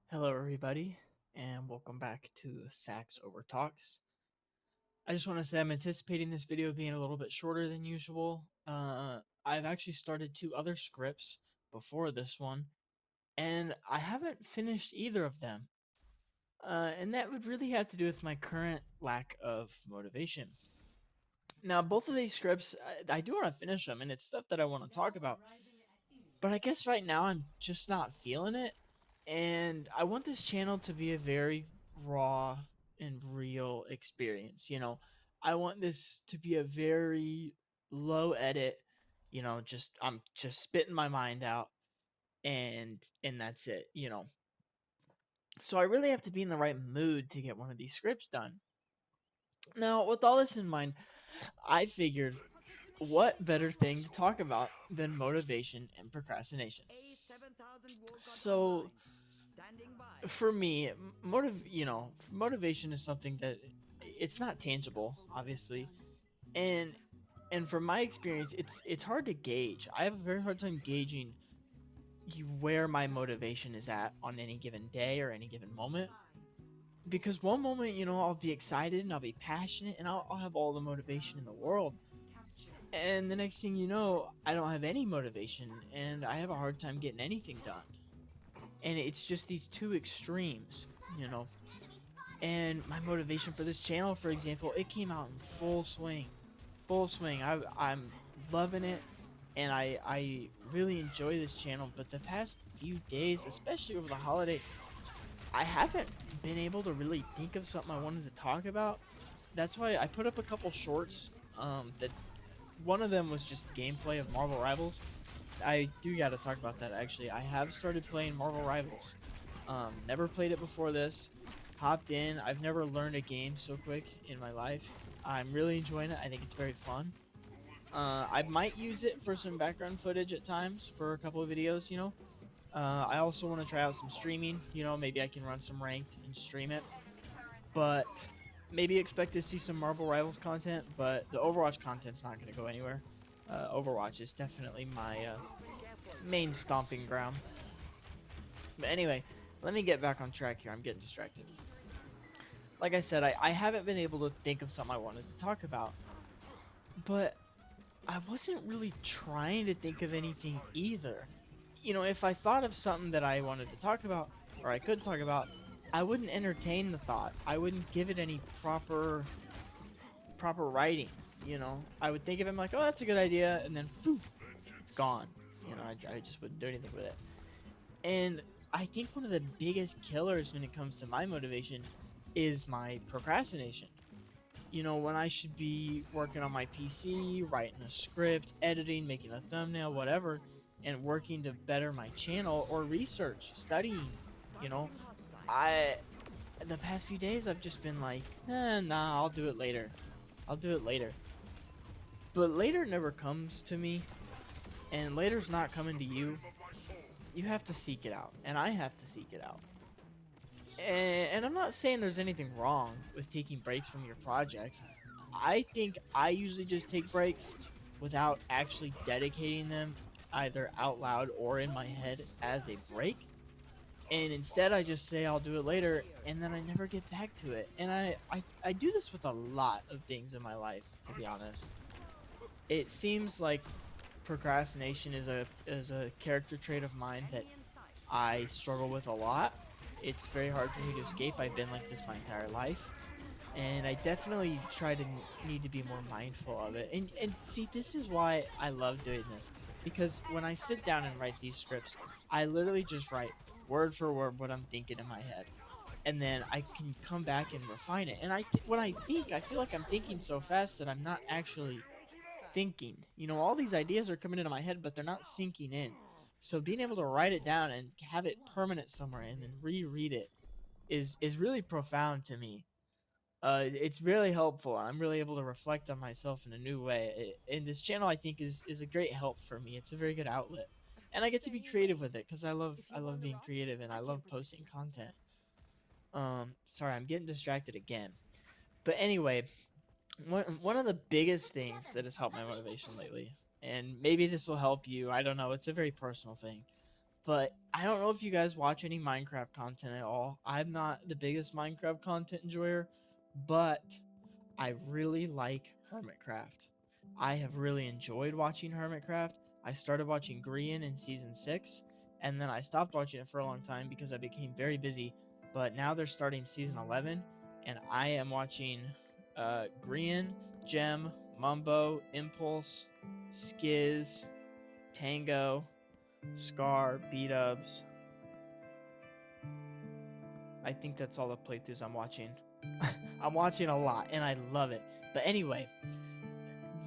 Hello, everybody, and welcome back to Sax Overtalks. I just want to say I'm anticipating this video being a little bit shorter than usual. I've actually started two other scripts before this one, and I haven't finished either of them. And that would really have to do with my current lack of motivation. Now, both of these scripts, I do want to finish them, and it's stuff that I want to talk about. But I guess right now I'm just not feeling it. And I want this channel to be a very raw and real experience. I want this to be a very low edit, just I'm just spitting my mind out and that's it. So I really have to be in the right mood to get one of these scripts done. Now, with all this in mind, I figured what better thing to talk about than motivation and procrastination. So for me, motivation is something that it's not tangible, obviously, and from my experience, it's hard to gauge. I have a very hard time gauging where my motivation is at on any given day or any given moment. Because one moment, I'll be excited and I'll be passionate and I'll have all the motivation in the world. And the next thing you know, I don't have any motivation and I have a hard time getting anything done. And it's just these two extremes, you know. And my motivation for this channel, for example, it came out in full swing. Full swing. I'm loving it, and I really enjoy this channel. But the past few days, especially over the holiday, I haven't been able to really think of something I wanted to talk about. That's why I put up a couple shorts. That one of them was just gameplay of Marvel Rivals. I do got to talk about that actually. I have started playing Marvel Rivals. Never played it before this. Hopped in. I've never learned a game so quick in my life. I'm really enjoying it. I think it's very fun. I might use it for some background footage at times for a couple of videos. I also want to try out some streaming. Maybe I can run some ranked and stream it. But maybe expect to see some Marvel Rivals content, but the Overwatch content's not going to go anywhere. Overwatch is definitely my main stomping ground. But anyway, let me get back on track here. I'm getting distracted. Like I said, I haven't been able to think of something I wanted to talk about. But I wasn't really trying to think of anything either. If I thought of something that I wanted to talk about, or I could talk about, I wouldn't entertain the thought. I wouldn't give it any proper writing. I would think of it like, oh, that's a good idea, and then phew, it's gone. I just wouldn't do anything with it. And I think one of the biggest killers when it comes to my motivation is my procrastination. When I should be working on my PC, writing a script, editing, making a thumbnail, whatever, and working to better my channel or research, studying, you know, I, in the past few days, I've just been like, nah, I'll do it later. I'll do it later. But later never comes to me, and later's not coming to you. You have to seek it out, and I have to seek it out. And I'm not saying there's anything wrong with taking breaks from your projects. I think I usually just take breaks without actually dedicating them either out loud or in my head as a break. And instead I just say I'll do it later and then I never get back to it. And I do this with a lot of things in my life, to be honest. It seems like procrastination is a character trait of mine that I struggle with a lot. It's very hard for me to escape. I've been like this my entire life. And I definitely try to need to be more mindful of it. And see, this is why I love doing this. Because when I sit down and write these scripts, I literally just write word for word what I'm thinking in my head. And then I can come back and refine it. And when I think, I feel like I'm thinking so fast that I'm not actually thinking. All these ideas are coming into my head, but they're not sinking in. So being able to write it down and have it permanent somewhere and then reread it is really profound to me. It's really helpful. I'm really able to reflect on myself in a new way. And this channel, I think, is a great help for me. It's a very good outlet, and I get to be creative with it because I love being creative and I love posting content. Sorry, I'm getting distracted again. But anyway, one of the biggest things that has helped my motivation lately, and maybe this will help you. I don't know. It's a very personal thing, But I don't know if you guys watch any Minecraft content at all. I'm not the biggest Minecraft content enjoyer, but I really like Hermitcraft. I have really enjoyed watching Hermitcraft. I started watching Grian in season 6, and then I stopped watching it for a long time because I became very busy. But now they're starting season 11, and I am watching Grian, Gem, Mumbo, Impulse, Skiz, Tango, Scar, B-Dubs. I think that's all the playthroughs I'm watching. I'm watching a lot, and I love it. But anyway,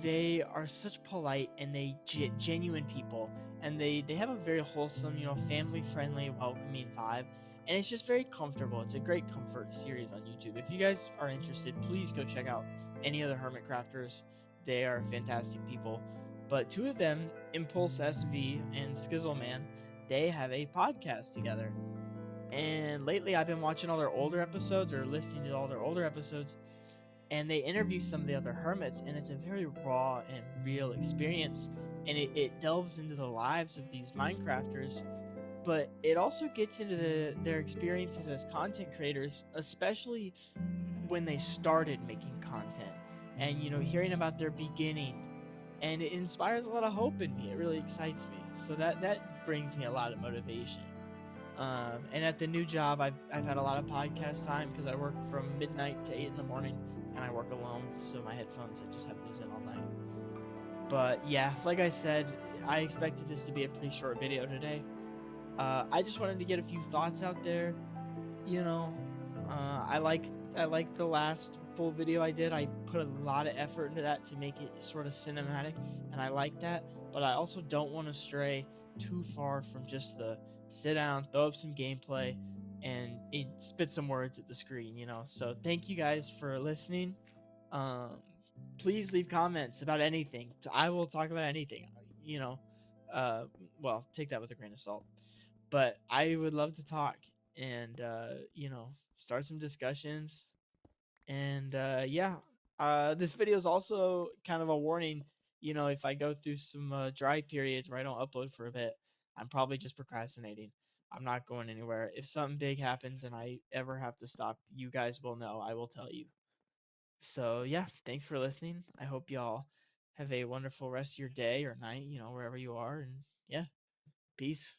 they are such polite and they genuine people, and they have a very wholesome, family friendly, welcoming vibe, and it's just very comfortable. It's a great comfort series on YouTube. If you guys are interested, please go check out any of the Hermit Crafters. They are fantastic people. But two of them, Impulse SV and Skizzleman, they have a podcast together. And lately I've been watching all their older episodes or listening to all their older episodes, and they interview some of the other hermits, and it's a very raw and real experience, and it delves into the lives of these Minecrafters, but it also gets into their experiences as content creators, especially when they started making content, and hearing about their beginning, and it inspires a lot of hope in me. It really excites me, so that brings me a lot of motivation. And at the new job, I've had a lot of podcast time because I work from midnight to 8 in the morning, and I work alone, so my headphones, I just have those in all night. But yeah, like I said, I expected this to be a pretty short video today. I just wanted to get a few thoughts out there. You know, I like the last full video I did. I put a lot of effort into that to make it sort of cinematic, and I like that. But I also don't want to stray too far from just the sit down, throw up some gameplay, and spit some words at the screen. So thank you guys for listening. Um, please leave comments about anything. I will talk about anything. You know, uh, well, take that with a grain of salt. But I would love to talk and start some discussions. And yeah, this video is also kind of a warning. If I go through some dry periods where I don't upload for a bit, I'm probably just procrastinating. I'm not going anywhere. If something big happens and I ever have to stop, you guys will know. I will tell you. So yeah, thanks for listening. I hope y'all have a wonderful rest of your day or night, wherever you are. And yeah, peace.